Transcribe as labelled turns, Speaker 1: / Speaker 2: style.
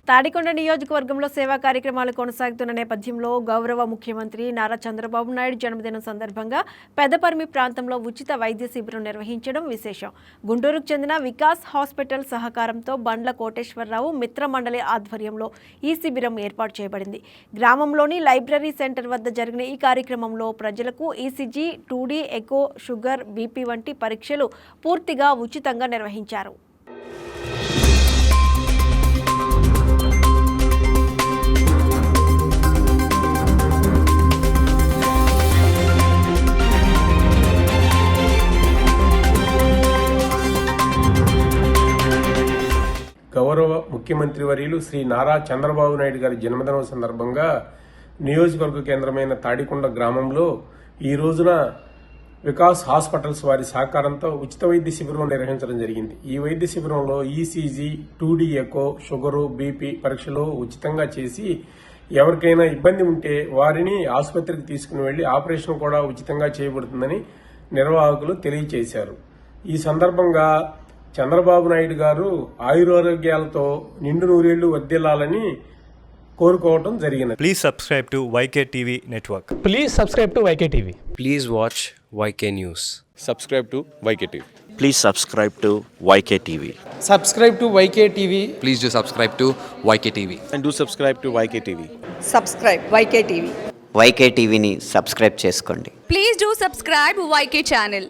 Speaker 1: తాడికొండ నియోజకవర్గంలో సేవా కార్యక్రమాలు కొనసాగుతున్న నేపథ్యంలో గౌరవ ముఖ్యమంత్రి నారా చంద్రబాబు నాయుడు జన్మదినం సందర్భంగా పెదపర్మి ప్రాంతంలో ఉచిత వైద్య శిబిరం నిర్వహించడం విశేషం. గుంటూరుకు చెందిన వికాస్ హాస్పిటల్ సహకారంతో బండ్ల కోటేశ్వరరావు మిత్ర మండలి ఆధ్వర్యంలో ఈ శిబిరం ఏర్పాటు చేయబడింది. గ్రామంలోని లైబ్రరీ సెంటర్ వద్ద జరిగిన ఈ కార్యక్రమంలో ప్రజలకు ECG, 2D echo, sugar, BP వంటి పరీక్షలు పూర్తిగా ఉచితంగా నిర్వహించారు.
Speaker 2: గౌరవ ముఖ్యమంత్రి వర్యులు శ్రీ నారా చంద్రబాబు నాయుడు గారి జన్మదినం సందర్భంగా నియోజకవర్గ కేంద్రమైన తాడికొండ గ్రామంలో ఈ రోజున వికాస్ హాస్పిటల్స్ వారి సహకారంతో ఉచిత వైద్య శిబిరం నిర్వహించడం జరిగింది. ఈ వైద్య శిబిరంలో ECG, 2D echo, sugar, BP పరీక్షలు ఉచితంగా చేసి ఎవరికైనా ఇబ్బంది ఉంటే వారిని ఆసుపత్రికి తీసుకుని వెళ్లి ఆపరేషన్ కూడా ఉచితంగా చేయబడుతుందని నిర్వాహకులు తెలియజేశారు. ఈ సందర్భంగా చంద్రబాబు నాయుడు గారు ఆయురారోగ్యాలతో నిండు నూరేళ్లు వర్ధిల్లాలని కోరుకోవడం జరిగినది.
Speaker 3: Please subscribe to YK TV network.
Speaker 4: Please subscribe to YK TV.
Speaker 5: Please watch YK News.
Speaker 6: Subscribe to YK TV.
Speaker 7: Please subscribe to YK TV.
Speaker 4: Subscribe to YK TV.
Speaker 5: Please do subscribe to YK TV.
Speaker 6: And do subscribe to YK TV.
Speaker 8: Subscribe YK TV.
Speaker 7: YK TVని subscribe చేసుకోండి.
Speaker 9: Please do subscribe YK channel.